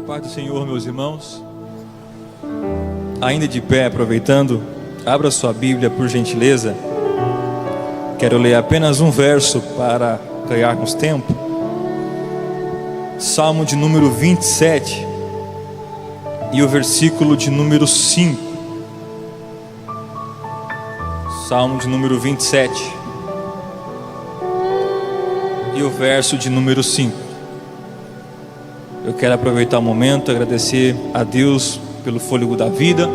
Paz do Senhor, meus irmãos. Ainda de pé, aproveitando, abra sua Bíblia por gentileza. Quero ler apenas um verso para ganharmos tempo. Salmo de número 27 e o versículo de número 5. Salmo de número 27 e o verso de número 5. Eu quero aproveitar o momento, agradecer a Deus pelo fôlego da vida,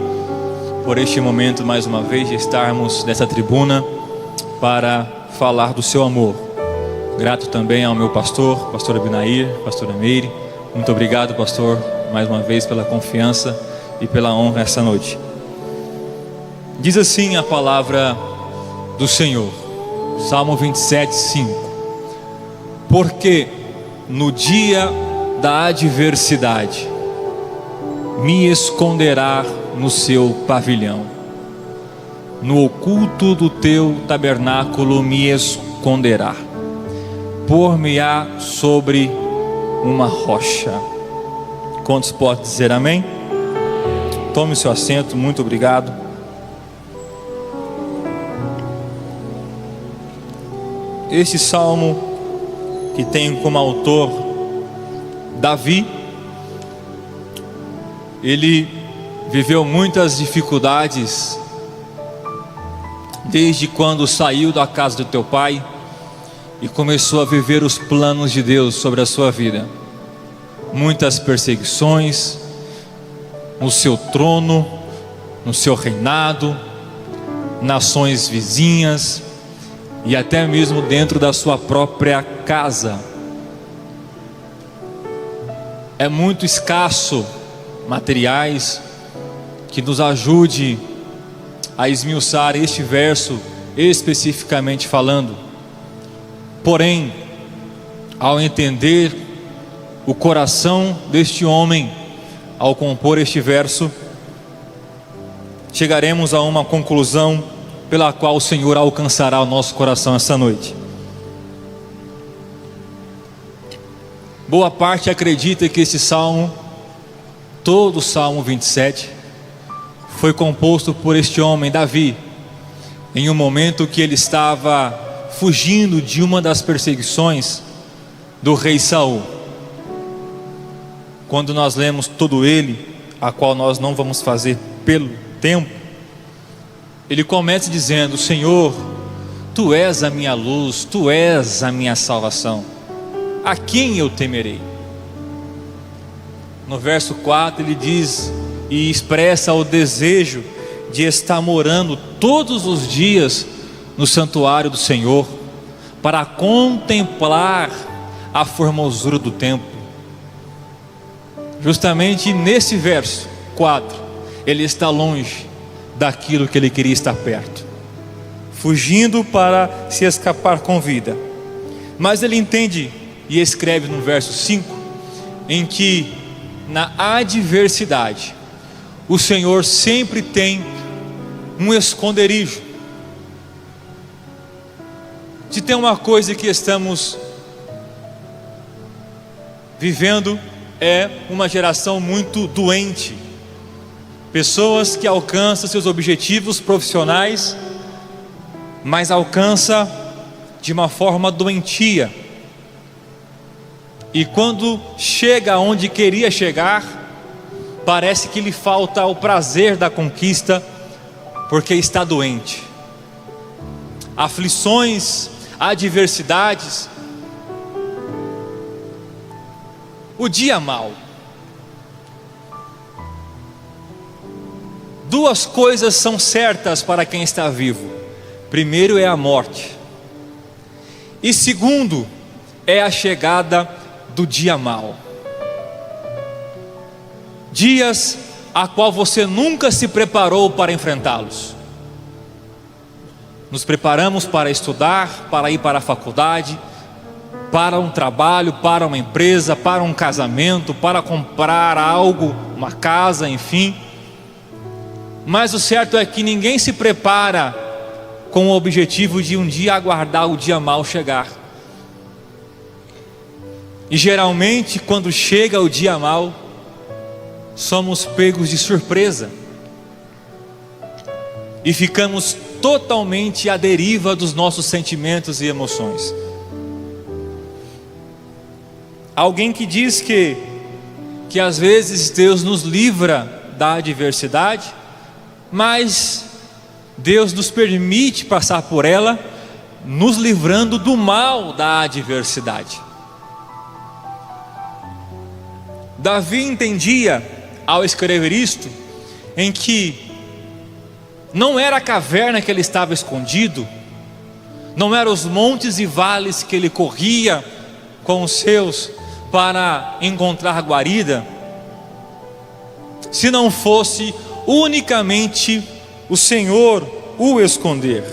por este momento mais uma vez de estarmos nessa tribuna para falar do seu amor. Grato também ao meu pastor Abinair, pastora Meire. Muito obrigado, pastor, mais uma vez pela confiança e pela honra essa noite. Diz assim a palavra do Senhor, Salmo 27, 5. Porque no dia da adversidade me esconderá no seu pavilhão, no oculto do teu tabernáculo me esconderá, pôr-me-á sobre uma rocha. Quantos podem dizer amém? Tome seu assento, muito obrigado. Este salmo, que tem como autor Davi, ele viveu muitas dificuldades desde quando saiu da casa do teu pai e começou a viver os planos de Deus sobre a sua vida. Muitas perseguições no seu trono, no seu reinado, nações vizinhas e até mesmo dentro da sua própria casa. É muito escasso materiais que nos ajude a esmiuçar este verso especificamente falando. Porém, ao entender o coração deste homem, ao compor este verso, chegaremos a uma conclusão pela qual o Senhor alcançará o nosso coração essa noite. Boa parte acredita que esse salmo, todo o Salmo 27, foi composto por este homem, Davi, em um momento que ele estava fugindo de uma das perseguições do rei Saul. Quando nós lemos todo ele, a qual nós não vamos fazer pelo tempo, ele começa dizendo: Senhor, Tu és a minha luz, Tu és a minha salvação, a quem eu temerei? No verso 4 ele diz e expressa o desejo de estar morando todos os dias no santuário do Senhor, para contemplar a formosura do templo. Justamente nesse verso 4, ele está longe daquilo que ele queria estar perto, fugindo para se escapar com vida. Mas ele entende e escreve no verso 5, em que na adversidade o Senhor sempre tem um esconderijo. Se tem uma coisa que estamos vivendo, é uma geração muito doente. Pessoas que alcançam seus objetivos profissionais, mas alcançam de uma forma doentia. E quando chega onde queria chegar, parece que lhe falta o prazer da conquista, porque está doente. Aflições, adversidades, o dia mau. Duas coisas são certas para quem está vivo: primeiro é a morte, e segundo é a chegada do dia mau. Dias a qual você nunca se preparou para enfrentá-los. Nos preparamos para estudar, para ir para a faculdade, para um trabalho, para uma empresa, para um casamento, para comprar algo, uma casa, enfim. Mas o certo é que ninguém se prepara com o objetivo de um dia aguardar o dia mau chegar. E geralmente quando chega o dia mau, somos pegos de surpresa e ficamos totalmente à deriva dos nossos sentimentos e emoções. Alguém que diz que às vezes Deus nos livra da adversidade, mas Deus nos permite passar por ela, nos livrando do mal da adversidade. Davi entendia, ao escrever isto, em que não era a caverna que ele estava escondido, não eram os montes e vales que ele corria com os seus para encontrar guarida, se não fosse unicamente o Senhor o esconder.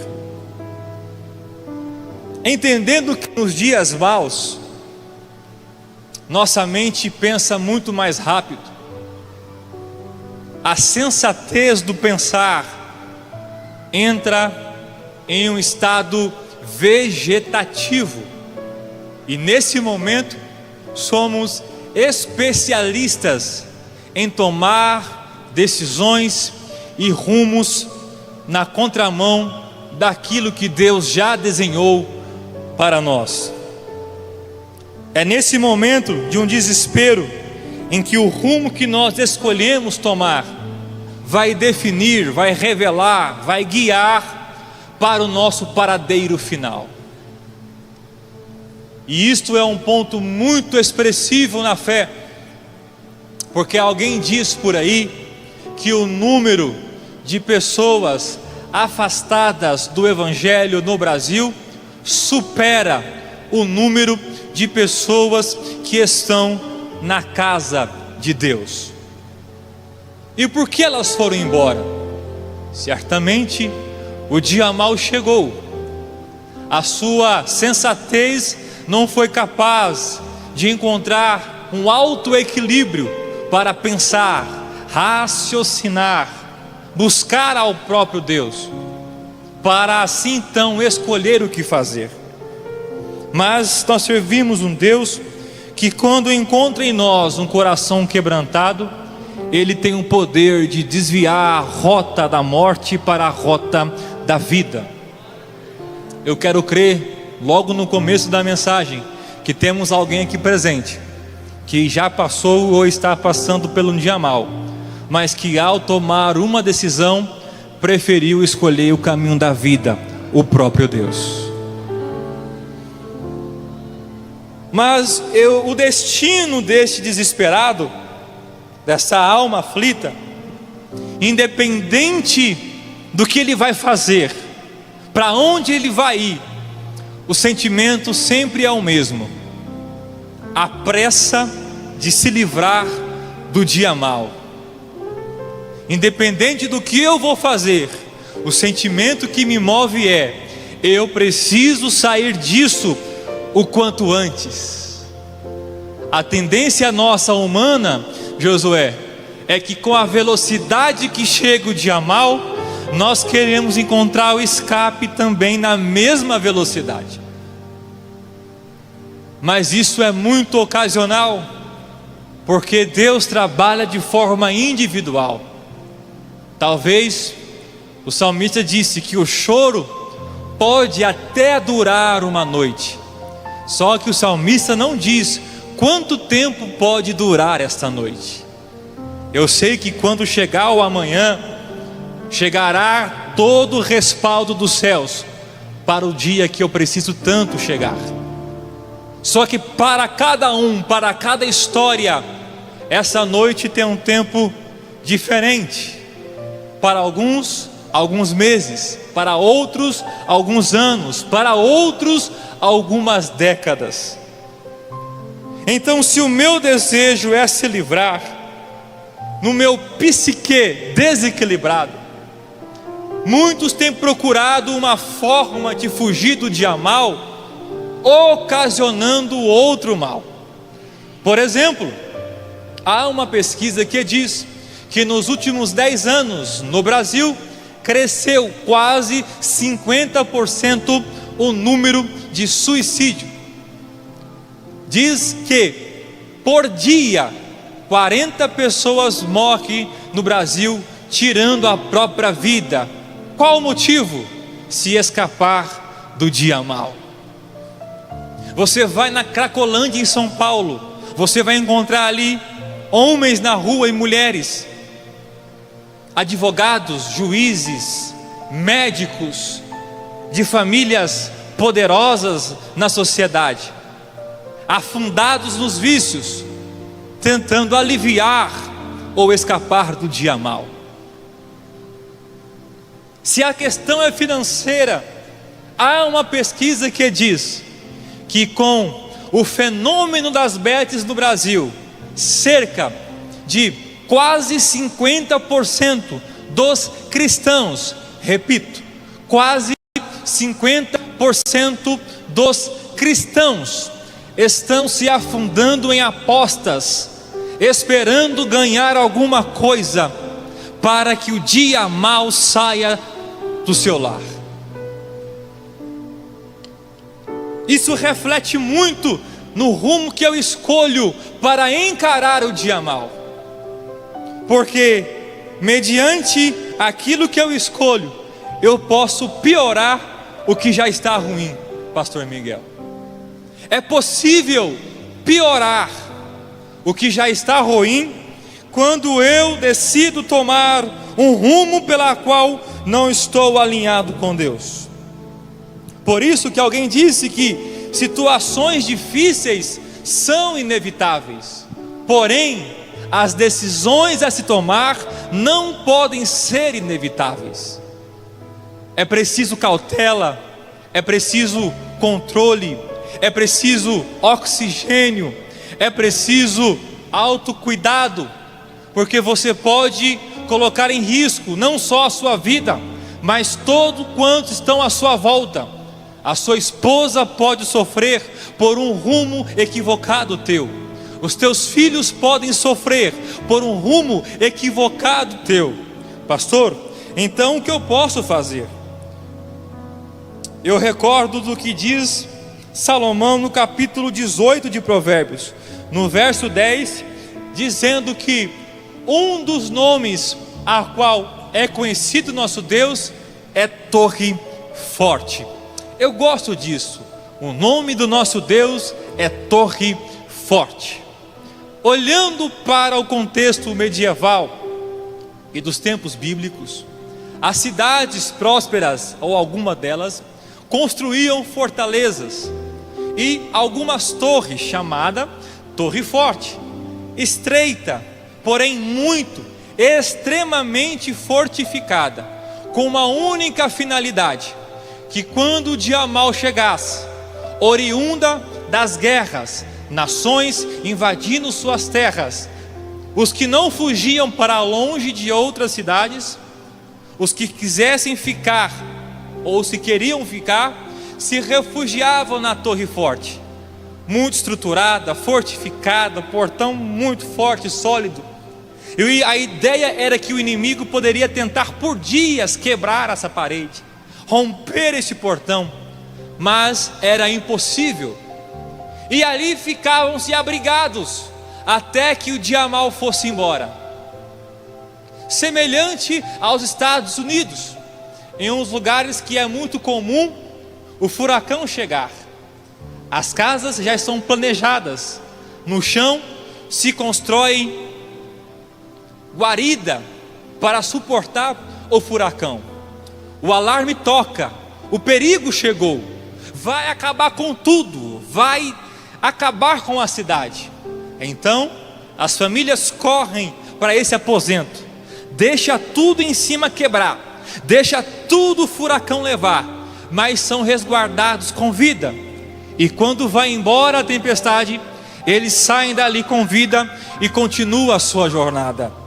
Entendendo que nos dias maus, nossa mente pensa muito mais rápido, a sensatez do pensar entra em um estado vegetativo, e nesse momento somos especialistas em tomar decisões e rumos na contramão daquilo que Deus já desenhou para nós. É nesse momento de um desespero em que o rumo que nós escolhemos tomar vai definir, vai revelar, vai guiar para o nosso paradeiro final. E isto é um ponto muito expressivo na fé, porque alguém diz por aí que o número de pessoas afastadas do Evangelho no Brasil supera o número de pessoas que estão na casa de Deus. E por que elas foram embora? Certamente o dia mau chegou, a sua sensatez não foi capaz de encontrar um alto equilíbrio para pensar, raciocinar, buscar ao próprio Deus, para assim então escolher o que fazer. Mas nós servimos um Deus que, quando encontra em nós um coração quebrantado, Ele tem o poder de desviar a rota da morte para a rota da vida. Eu quero crer, logo no começo da mensagem, que temos alguém aqui presente que já passou ou está passando pelo um dia mau, mas que ao tomar uma decisão preferiu escolher o caminho da vida, o próprio Deus. Mas o destino deste desesperado, dessa alma aflita, independente do que ele vai fazer, para onde ele vai ir, o sentimento sempre é o mesmo: a pressa de se livrar do dia mau. Independente do que eu vou fazer, o sentimento que me move é: eu preciso sair disso o quanto antes. A tendência nossa humana, Josué, é que com a velocidade que chega o dia mau, nós queremos encontrar o escape também na mesma velocidade. Mas isso é muito ocasional, porque Deus trabalha de forma individual. Talvez o salmista disse que o choro pode até durar uma noite, só que o salmista não diz quanto tempo pode durar esta noite. Eu sei que quando chegar o amanhã, chegará todo o respaldo dos céus para o dia que eu preciso tanto chegar. Só que para cada um, para cada história, essa noite tem um tempo diferente. Para alguns, alguns meses; para outros, alguns anos; para outros, algumas décadas. Então, se o meu desejo é se livrar, no meu psique desequilibrado, muitos têm procurado uma forma de fugir do dia mau, ocasionando outro mal. Por exemplo, há uma pesquisa que diz que nos últimos 10 anos no Brasil cresceu quase 50% o número de suicídio. Diz que por dia 40 pessoas morrem no Brasil tirando a própria vida. Qual o motivo? Se escapar do dia mau. Você vai na Cracolândia em São Paulo, você vai encontrar ali homens na rua e mulheres, advogados, juízes, médicos, de famílias poderosas na sociedade, afundados nos vícios, tentando aliviar ou escapar do dia mau. Se a questão é financeira, há uma pesquisa que diz que com o fenômeno das bets no Brasil, cerca de quase 50% dos cristãos, repito, quase 50% dos cristãos estão se afundando em apostas, esperando ganhar alguma coisa para que o dia mau saia do seu lar. Isso reflete muito no rumo que eu escolho para encarar o dia mau, porque mediante aquilo que eu escolho, eu posso piorar o que já está ruim, pastor Miguel. É possível piorar o que já está ruim quando eu decido tomar um rumo pela qual não estou alinhado com Deus. Por isso que alguém disse que situações difíceis são inevitáveis, porém as decisões a se tomar não podem ser inevitáveis. É preciso cautela, é preciso controle, é preciso oxigênio, é preciso autocuidado, porque você pode colocar em risco não só a sua vida, mas todo quanto estão à sua volta. A sua esposa pode sofrer por um rumo equivocado teu. Os teus filhos podem sofrer por um rumo equivocado teu. Pastor, então o que eu posso fazer? Eu recordo do que diz Salomão no capítulo 18 de Provérbios, no verso 10, dizendo que um dos nomes a qual é conhecido nosso Deus é Torre Forte. Eu gosto disso. O nome do nosso Deus é Torre Forte. Olhando para o contexto medieval e dos tempos bíblicos, as cidades prósperas, ou alguma delas, construíam fortalezas e algumas torres, chamada Torre Forte, estreita, porém extremamente fortificada, com uma única finalidade: que quando o dia mau chegasse, oriunda das guerras, nações invadindo suas terras, os que não fugiam para longe de outras cidades, os que quisessem ficar, ou se queriam ficar, se refugiavam na Torre Forte, muito estruturada, fortificada, portão muito forte, sólido. E a ideia era que o inimigo poderia tentar por dias quebrar essa parede, romper esse portão, mas era impossível. E ali ficavam-se abrigados até que o dia mau fosse embora. Semelhante aos Estados Unidos, em uns lugares que é muito comum o furacão chegar, as casas já estão planejadas, no chão se constrói guarida para suportar o furacão. O alarme toca, o perigo chegou, vai acabar com tudo, vai acabar com a cidade. Então as famílias correm para esse aposento, deixa tudo em cima quebrar, deixa tudo o furacão levar, mas são resguardados com vida. E quando vai embora a tempestade, eles saem dali com vida e continuam a sua jornada.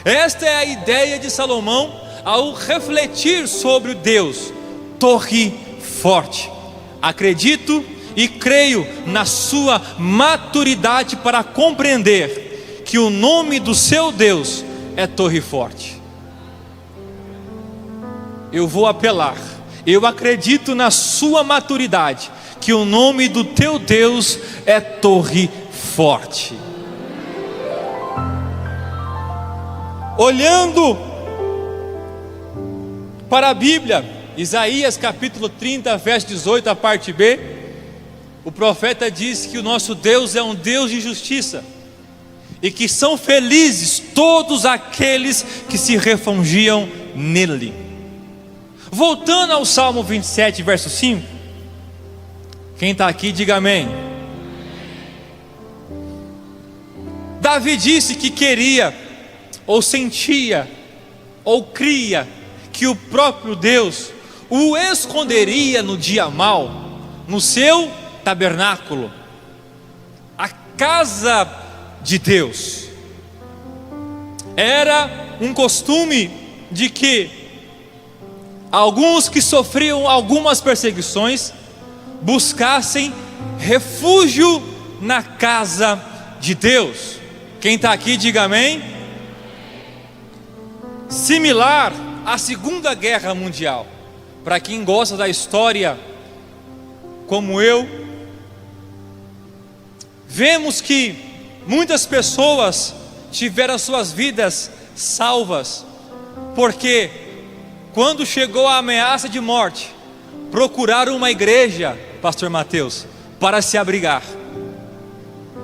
Esta é a ideia de Salomão ao refletir sobre o Deus Torre Forte. Acredito e creio na sua maturidade para compreender que o nome do seu Deus é Torre Forte. Eu vou apelar, eu acredito na sua maturidade, que o nome do teu Deus é Torre Forte. Olhando para a Bíblia, Isaías capítulo 30, verso 18, a parte B, o profeta diz que o nosso Deus é um Deus de justiça, e que são felizes todos aqueles que se refugiam nele. Voltando ao Salmo 27, verso 5, quem está aqui diga amém. Davi disse que queria, ou sentia, ou cria, que o próprio Deus o esconderia no dia mau, no seu tabernáculo, a casa de Deus. Era um costume de que alguns que sofriam algumas perseguições buscassem refúgio na casa de Deus. Quem está aqui diga amém. Similar à Segunda Guerra Mundial. Para quem gosta da história como eu, vemos que muitas pessoas tiveram suas vidas salvas, porque quando chegou a ameaça de morte, procuraram uma igreja, pastor Mateus, para se abrigar.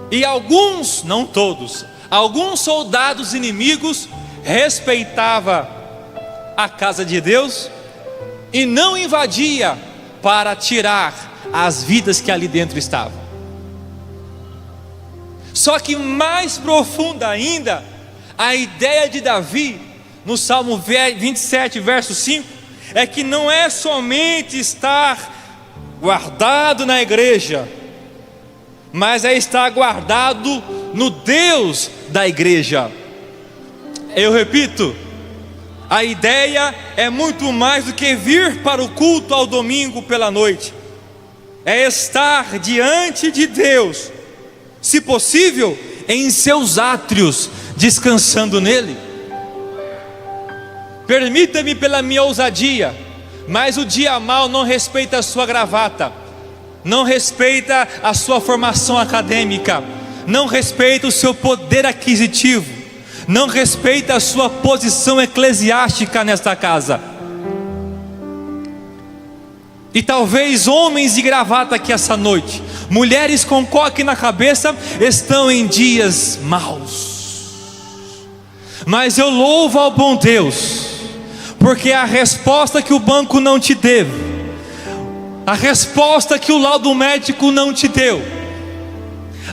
E alguns, não todos, alguns soldados inimigos respeitavam a casa de Deus e não invadia para tirar as vidas que ali dentro estavam. Só que mais profunda ainda, a ideia de Davi, no Salmo 27, verso 5, é que não é somente estar guardado na igreja, mas é estar guardado no Deus da igreja. Eu repito, a ideia é muito mais do que vir para o culto ao domingo pela noite, é estar diante de Deus, se possível, em seus átrios, descansando nele. Permita-me pela minha ousadia, mas o dia mau não respeita a sua gravata, não respeita a sua formação acadêmica, não respeita o seu poder aquisitivo, não respeita a sua posição eclesiástica nesta casa. E talvez homens de gravata aqui essa noite, mulheres com coque na cabeça, estão em dias maus. Mas eu louvo ao bom Deus, porque a resposta que o banco não te deu, a resposta que o laudo médico não te deu,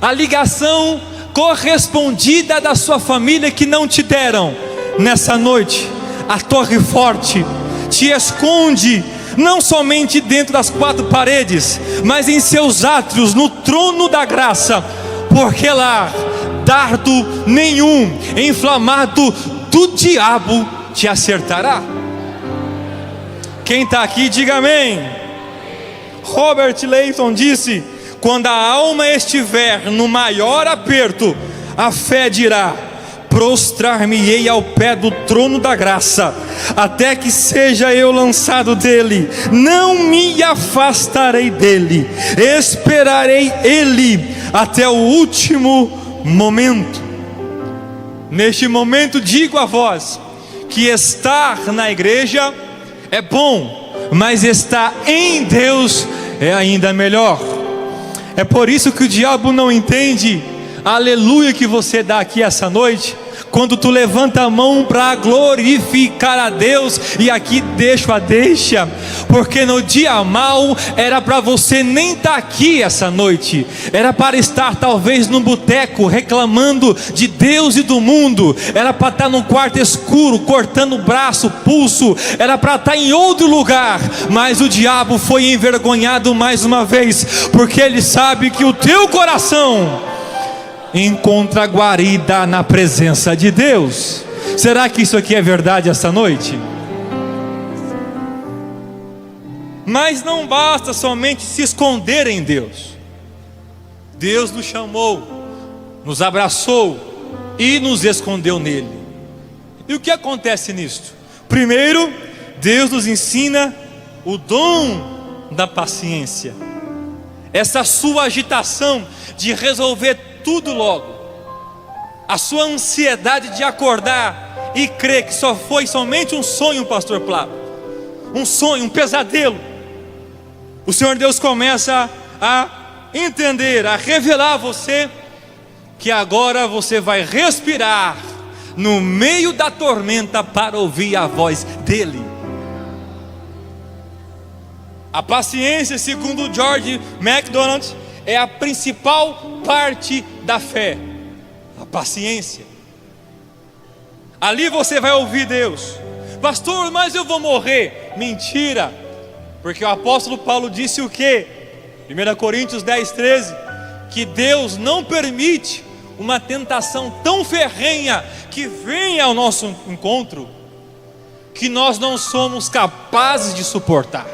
a ligação correspondida da sua família que não te deram, nessa noite, a torre forte te esconde, não somente dentro das quatro paredes, mas em seus átrios, no trono da graça, porque lá, dardo nenhum, inflamado do diabo, te acertará. Quem está aqui, diga amém. Robert Leighton disse: quando a alma estiver no maior aperto, a fé dirá: prostrar-me-ei ao pé do trono da graça, até que seja eu lançado dele, não me afastarei dele, esperarei ele até o último momento. Neste momento digo a vós, que estar na igreja é bom, mas estar em Deus é ainda melhor. É por isso que o diabo não entende aleluia que você dá aqui essa noite, quando tu levanta a mão para glorificar a Deus, e aqui deixo a deixa, porque no dia mau era para você nem estar aqui essa noite, era para estar talvez num boteco reclamando de Deus e do mundo, era para estar num quarto escuro cortando o braço, pulso, era para estar em outro lugar, mas o diabo foi envergonhado mais uma vez, porque ele sabe que o teu coração encontra guarida na presença de Deus. Será que isso aqui é verdade essa noite? Mas não basta somente se esconder em Deus. Deus nos chamou, nos abraçou e nos escondeu nele. E o que acontece nisto? Primeiro, Deus nos ensina o dom da paciência, essa sua agitação de resolver tudo logo, a sua ansiedade de acordar e crê que só foi somente um sonho, pastor Plá, um sonho, um pesadelo, o Senhor Deus começa a entender, a revelar a você que agora você vai respirar no meio da tormenta para ouvir a voz dele. A paciência, segundo George MacDonald, é a principal parte da fé. A paciência. Ali você vai ouvir Deus. Pastor, mas eu vou morrer. Mentira. Porque o apóstolo Paulo disse o quê? 1 Coríntios 10:13, que Deus não permite uma tentação tão ferrenha que venha ao nosso encontro, que nós não somos capazes de suportar.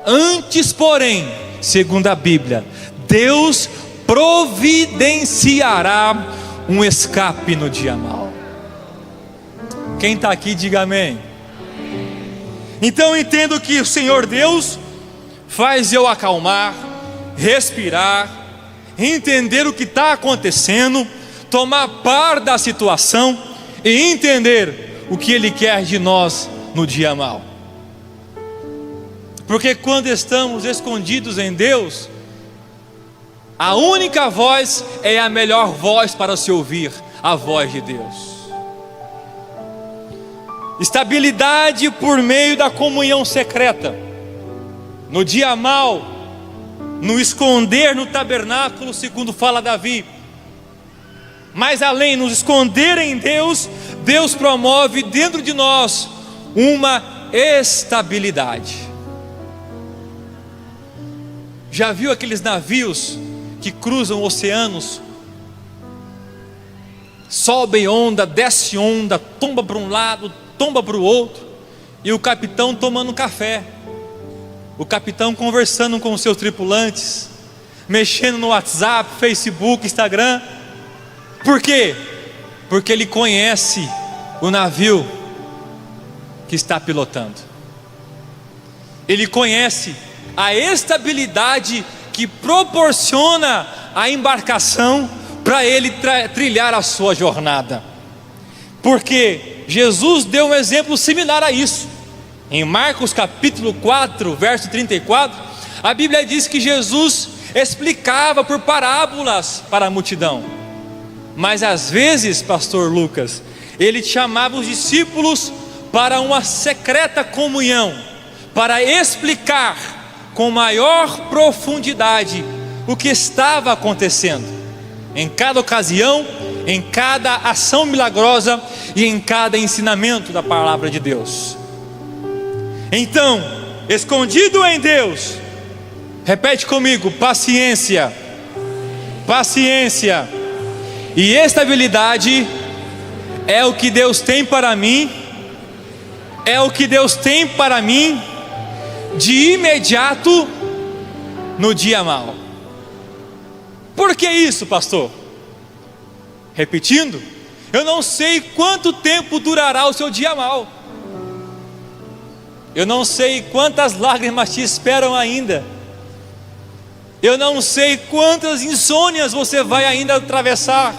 Antes, porém, segundo a Bíblia, Deus providenciará um escape no dia mau. Quem está aqui, diga amém. Então eu entendo que o Senhor Deus faz eu acalmar, respirar, entender o que está acontecendo, tomar par da situação e entender o que Ele quer de nós no dia mau. Porque quando estamos escondidos em Deus, a única voz é a melhor voz para se ouvir, a voz de Deus. Estabilidade por meio da comunhão secreta. No dia mau, no esconder no tabernáculo, segundo fala Davi. Mas além, nos esconder em Deus, Deus promove dentro de nós uma estabilidade. Já viu aqueles navios que cruzam oceanos? Sobe onda, desce onda, tomba para um lado, tomba para o outro, e o capitão tomando café, o capitão conversando com os seus tripulantes, mexendo no WhatsApp, Facebook, Instagram. Por quê? Porque ele conhece o navio que está pilotando. Ele conhece a estabilidade que proporciona a embarcação para ele trilhar a sua jornada. Porque Jesus deu um exemplo similar a isso. Em Marcos capítulo 4, verso 34, a Bíblia diz que Jesus explicava por parábolas para a multidão. Mas às vezes, pastor Lucas, ele chamava os discípulos para uma secreta comunhão, para explicar com maior profundidade o que estava acontecendo, em cada ocasião, em cada ação milagrosa e em cada ensinamento da palavra de Deus. Então, escondido em Deus, repete comigo: paciência, paciência e estabilidade é o que Deus tem para mim, é o que Deus tem para mim de imediato no dia mau. Por que isso, pastor? Repetindo, eu não sei quanto tempo durará o seu dia mau, eu não sei quantas lágrimas te esperam ainda, eu não sei quantas insônias você vai ainda atravessar,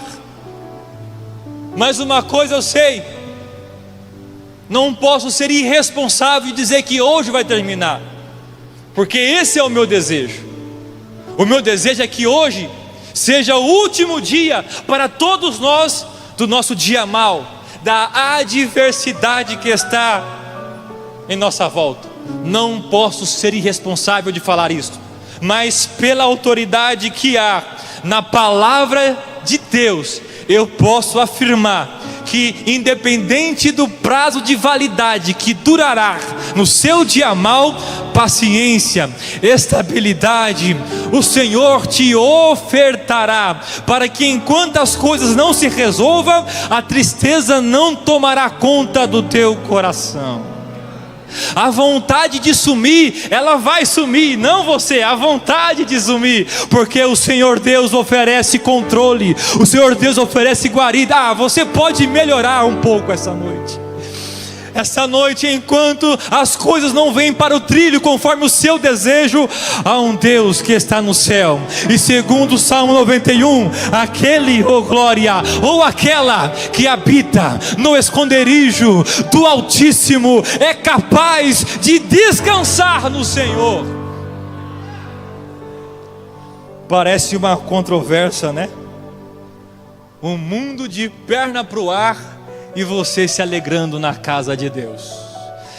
mas uma coisa eu sei: não posso ser irresponsável e dizer que hoje vai terminar, porque esse é o meu desejo. O meu desejo é que hoje seja o último dia para todos nós do nosso dia mau, da adversidade que está em nossa volta. Não posso ser irresponsável de falar isto, mas pela autoridade que há na palavra de Deus, eu posso afirmar que, independente do prazo de validade que durará no seu dia mau, paciência, estabilidade, o Senhor te ofertará, para que enquanto as coisas não se resolvam, a tristeza não tomará conta do teu coração. A vontade de sumir, ela vai sumir, não você, a vontade de sumir, porque o Senhor Deus oferece controle, o Senhor Deus oferece guarida. Você pode melhorar um pouco essa noite. essa noite, enquanto as coisas não vêm para o trilho conforme o seu desejo, há um Deus que está no céu. E segundo o Salmo 91, aquele, oh glória, ou aquela que habita no esconderijo do Altíssimo é capaz de descansar no Senhor. Parece uma controvérsia, né? Um mundo de perna para o ar e você se alegrando na casa de Deus.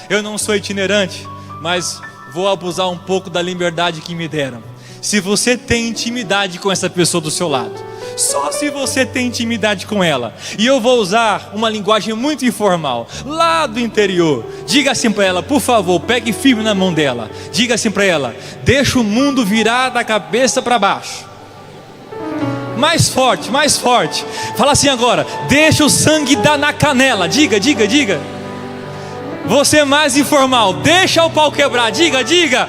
Eu não sou itinerante, mas vou abusar um pouco da liberdade que me deram. Se você tem intimidade com essa pessoa do seu lado, só se você tem intimidade com ela, e eu vou usar uma linguagem muito informal, lá do interior, diga assim para ela, por favor, pegue firme na mão dela, diga assim para ela, deixa o mundo virar da cabeça para baixo. Mais forte, mais forte. Fala assim agora, deixa o sangue dar na canela, diga. Você mais informal, deixa o pau quebrar, diga.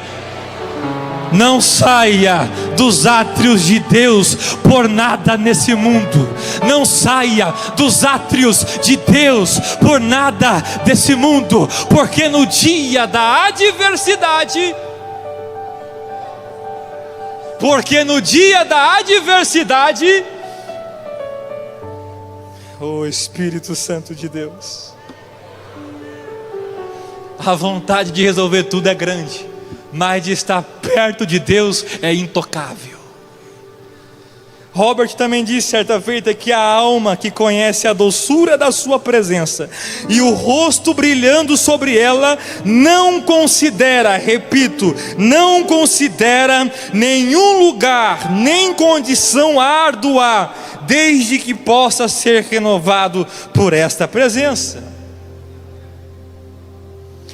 Não saia dos átrios de Deus por nada nesse mundo. Não saia dos átrios de Deus por nada desse mundo, porque no dia da adversidade, oh Espírito Santo de Deus, a vontade de resolver tudo é grande, mas de estar perto de Deus é intocável. Robert também disse certa feita que a alma que conhece a doçura da sua presença e o rosto brilhando sobre ela não considera, repito, não considera nenhum lugar, nem condição árdua, desde que possa ser renovado por esta presença.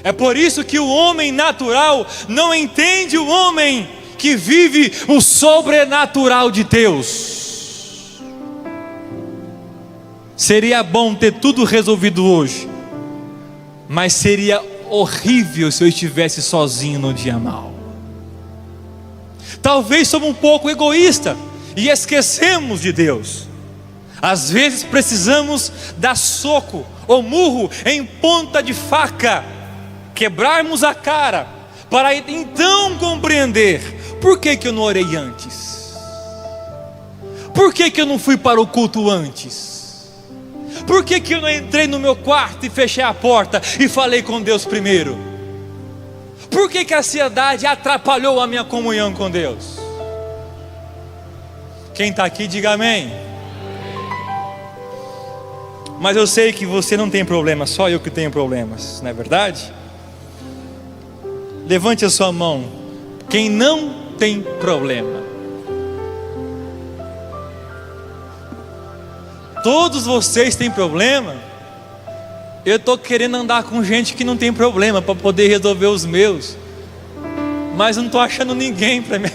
É por isso que o homem natural não entende o homem que vive o sobrenatural de Deus. Seria bom ter tudo resolvido hoje, mas seria horrível se eu estivesse sozinho no dia mau. Talvez somos um pouco egoístas e esquecemos de Deus. Às vezes precisamos dar soco ou murro em ponta de faca, quebrarmos a cara, para então compreender: por que eu não orei antes? Por que eu não fui para o culto antes? Por que eu não entrei no meu quarto e fechei a porta e falei com Deus primeiro? Por que a ansiedade atrapalhou a minha comunhão com Deus? Quem está aqui diga amém. Mas eu sei que você não tem problema, só eu que tenho problemas, não é verdade? Levante a sua mão quem não tem problema. Todos vocês têm problema. Eu estou querendo andar com gente que não tem problema para poder resolver os meus, mas não estou achando ninguém para mim.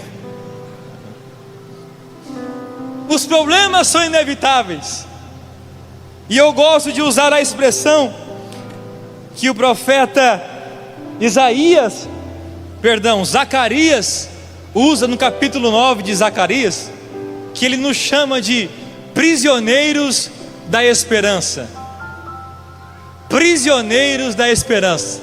Os problemas são inevitáveis, e eu gosto de usar a expressão que o profeta Zacarias usa no capítulo 9 de Zacarias, que ele nos chama de prisioneiros da esperança. Prisioneiros da esperança.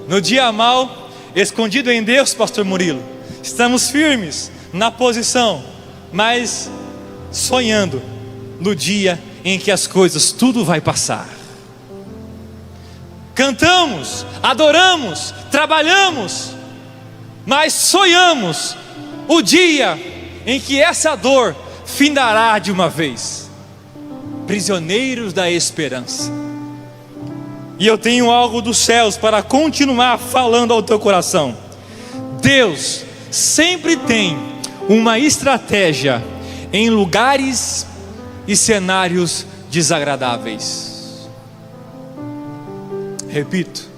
No dia mau, escondido em Deus, pastor Murilo, estamos firmes na posição, mas sonhando no dia em que as coisas tudo vai passar. Cantamos, adoramos, trabalhamos, mas sonhamos o dia em que essa dor findará de uma vez. Prisioneiros da esperança. E eu tenho algo dos céus para continuar falando ao teu coração. Deus sempre tem uma estratégia em lugares e cenários desagradáveis. Repito,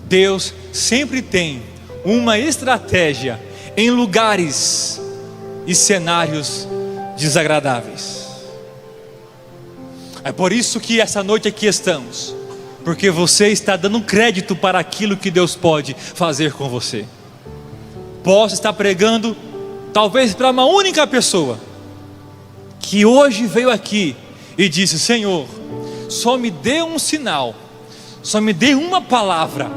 Deus sempre tem uma estratégia em lugares e cenários desagradáveis. É por isso que essa noite aqui estamos, porque você está dando crédito para aquilo que Deus pode fazer com você. Posso estar pregando talvez para uma única pessoa que hoje veio aqui e disse: Senhor, só me dê um sinal, Só me dê uma palavra,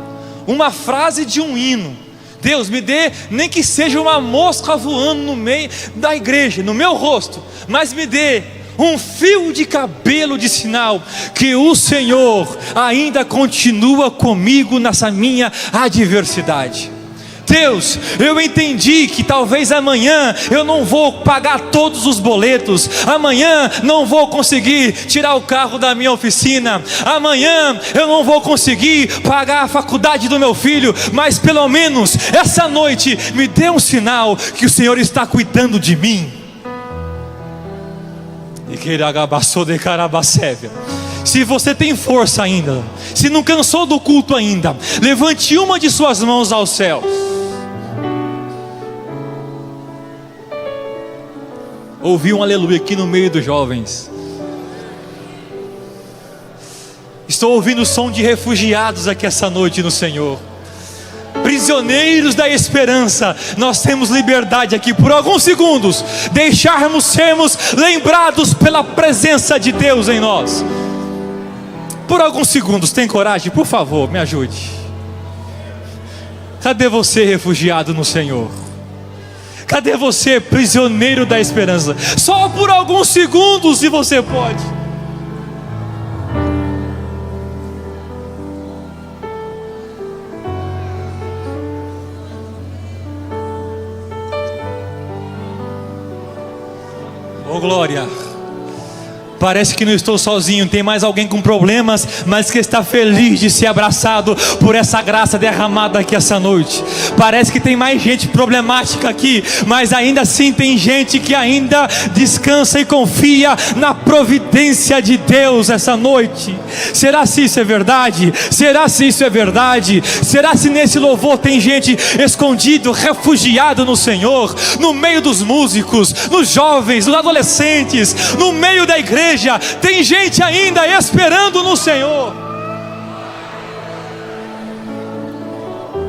uma frase de um hino. Deus, me dê, nem que seja uma mosca voando no meio da igreja, no meu rosto, mas me dê um fio de cabelo de sinal que o Senhor ainda continua comigo nessa minha adversidade. Deus, eu entendi que talvez amanhã eu não vou pagar todos os boletos, amanhã não vou conseguir tirar o carro da minha oficina, amanhã eu não vou conseguir pagar a faculdade do meu filho, mas pelo menos essa noite me dê um sinal que o Senhor está cuidando de mim. Se você tem força ainda, se não cansou do culto ainda, levante uma de suas mãos aos céus. Ouvi um aleluia aqui no meio dos jovens. Estou ouvindo o som de refugiados aqui essa noite no Senhor. Prisioneiros da esperança. Nós temos liberdade aqui por alguns segundos, deixarmos sermos lembrados pela presença de Deus em nós. Por alguns segundos, tem coragem? Por favor, me ajude. Cadê você, refugiado no Senhor? Cadê você, prisioneiro da esperança? Só por alguns segundos, se você pode. Oh glória. Parece que não estou sozinho, tem mais alguém com problemas, mas que está feliz de ser abraçado por essa graça derramada aqui essa noite. Parece que tem mais gente problemática aqui, mas ainda assim tem gente que ainda descansa e confia na providência de Deus essa noite. Será se isso é verdade? Será se isso é verdade? Será se nesse louvor tem gente escondido, refugiado no Senhor, no meio dos músicos, nos jovens, nos adolescentes, no meio da igreja? Tem gente ainda esperando no Senhor.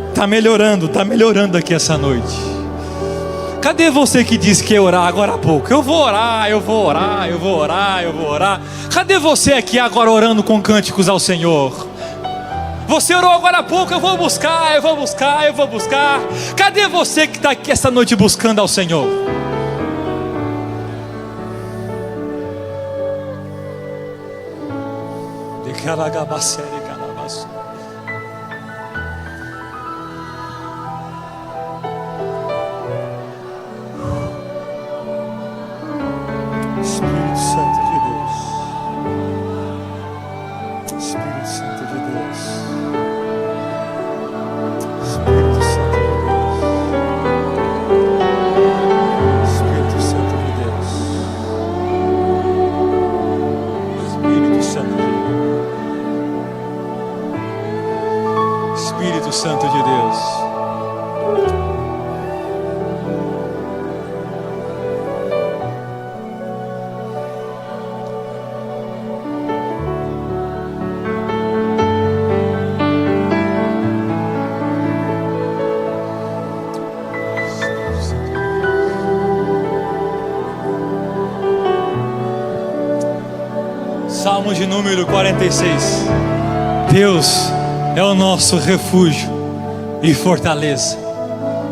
Está melhorando aqui essa noite. Cadê você que disse que ia orar agora há pouco? Eu vou orar. Cadê você aqui agora orando com cânticos ao Senhor? Você orou agora há pouco, eu vou buscar. Cadê você que está aqui essa noite buscando ao Senhor? Espírito Santo de Deus, Espírito Santo de Deus, Espírito Santo de Deus, Espírito Santo de Deus, Espírito Santo de Deus, Espírito Santo de Deus. Salmo de número 46. Deus é o nosso refúgio e fortaleza,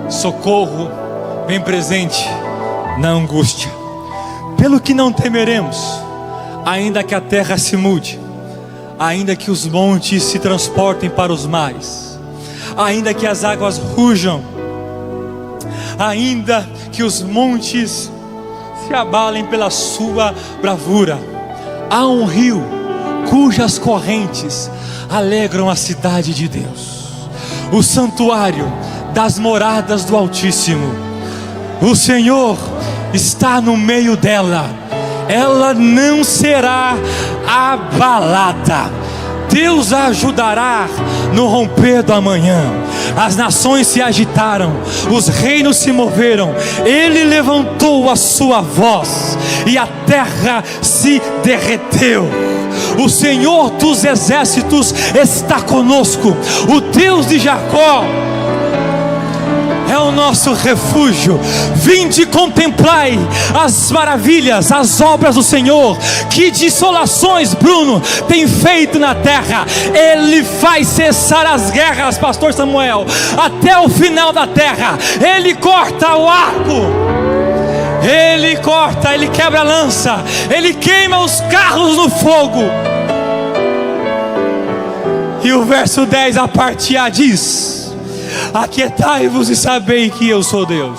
socorro bem presente na angústia. Pelo que não temeremos, ainda que a terra se mude, ainda que os montes se transportem para os mares, ainda que as águas rujam, ainda que os montes se abalem pela sua bravura. Há um rio cujas correntes alegram a cidade de Deus, o santuário das moradas do Altíssimo. O Senhor está no meio dela, ela não será abalada. Deus a ajudará no romper do amanhã. As nações se agitaram, os reinos se moveram, Ele levantou a sua voz e a terra se derreteu. O Senhor dos exércitos está conosco, o Deus de Jacó é o nosso refúgio. Vinde e contemplai as maravilhas, as obras do Senhor, que desolações, Bruno, tem feito na terra. Ele faz cessar as guerras, pastor Samuel, até o final da terra. Ele corta o arco, ele corta, ele quebra a lança, ele queima os carros no fogo. E o verso 10, a parte A, diz: aquietai-vos e sabei que eu sou Deus.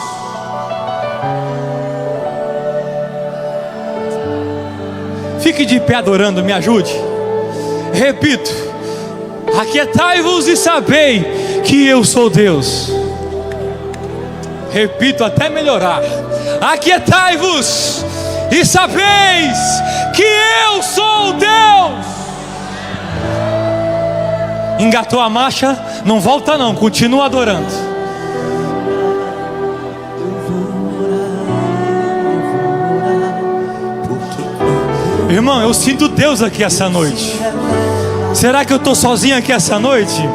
Fique de pé adorando, me ajude. Repito: aquietai-vos e sabei que eu sou Deus. Repito até melhorar: aquietai-vos e sabeis que eu sou Deus. Engatou a marcha, não volta não, continua adorando. Irmão, eu sinto Deus aqui essa noite. Será que eu estou sozinho aqui essa noite?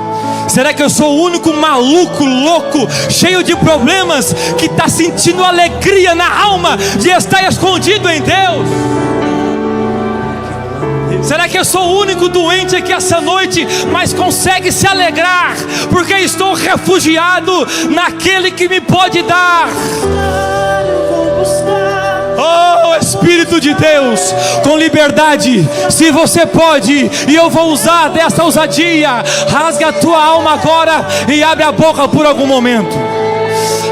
Será que eu sou o único maluco, louco, cheio de problemas, que está sentindo alegria na alma de estar escondido em Deus? Será que eu sou o único doente aqui essa noite, mas consegue se alegrar, porque estou refugiado naquele que me pode dar? Oh, Espírito de Deus, com liberdade, se você pode, e eu vou usar dessa ousadia, rasga a tua alma agora e abre a boca por algum momento.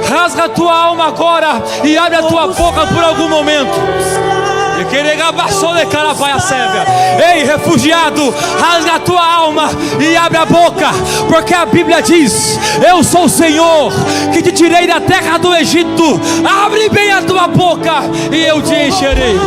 Rasga a tua alma agora e abre a tua boca por algum momento. Ei, refugiado, rasga a tua alma e abre a boca, porque a Bíblia diz: eu sou o Senhor que te tirei da terra do Egito. Abre bem a tua boca e eu te encherei.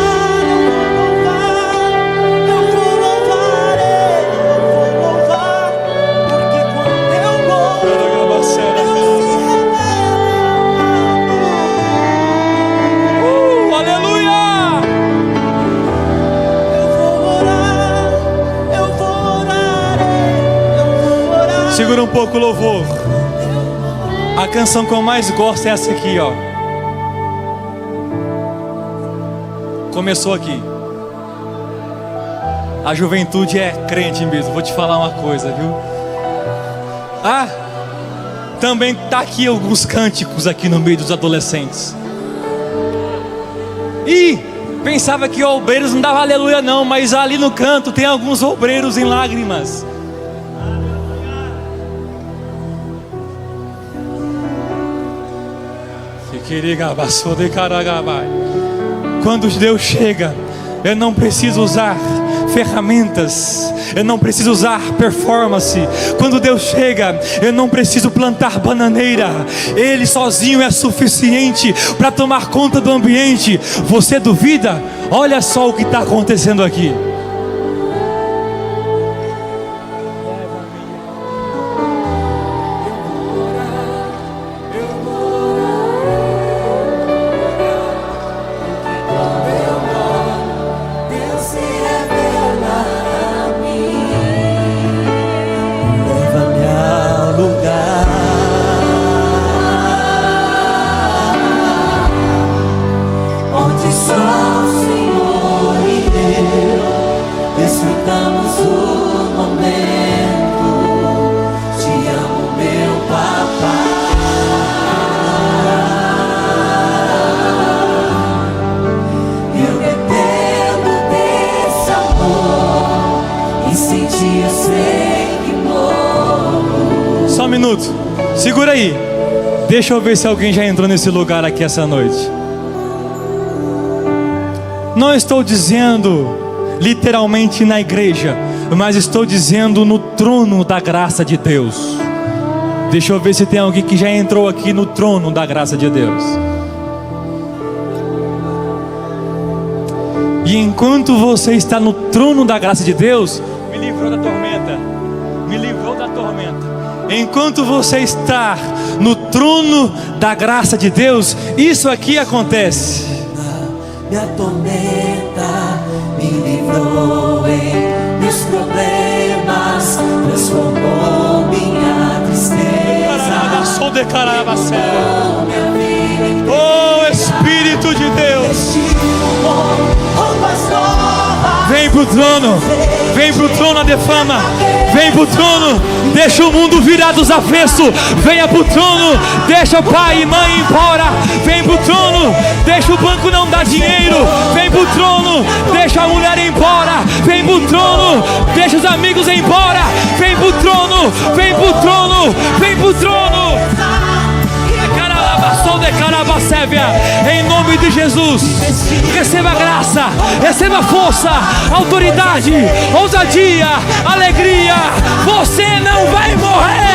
Segura um pouco o louvor. A canção que eu mais gosto é essa aqui, ó. Começou aqui. A juventude é crente mesmo. Vou te falar uma coisa, viu? Ah, também tá aqui alguns cânticos aqui no meio dos adolescentes. E pensava que obreiros não dava aleluia não, mas ali no canto tem alguns obreiros em lágrimas. Quando Deus chega, eu não preciso usar ferramentas, eu não preciso usar performance. Quando Deus chega, eu não preciso plantar bananeira. Ele sozinho é suficiente para tomar conta do ambiente. Você duvida? Olha só o que está acontecendo aqui. Só um minuto, segura aí. Deixa eu ver se alguém já entrou nesse lugar aqui essa noite. Não estou dizendo literalmente na igreja, mas estou dizendo no trono da graça de Deus. Deixa eu ver se tem alguém que já entrou aqui no trono da graça de Deus. E enquanto você está no trono da graça de Deus, me livrou da tormenta. Me livrou da tormenta. Enquanto você está no trono da graça de Deus, isso aqui acontece. Me atormenta, me livrou em meus problemas, transformou minha tristeza. de carabacé. Oh Espírito de Deus, vem pro trono, vem pro trono de fama, vem pro trono, deixa o mundo virar dos avessos, venha pro trono, deixa pai e mãe ir embora, vem pro trono, deixa o banco não dar dinheiro, vem pro trono, deixa a mulher ir embora, vem pro trono, deixa os amigos ir embora, vem pro trono, vem pro trono, vem pro trono. Em nome de Jesus, receba graça, receba força, autoridade, ousadia, alegria. Você não vai morrer.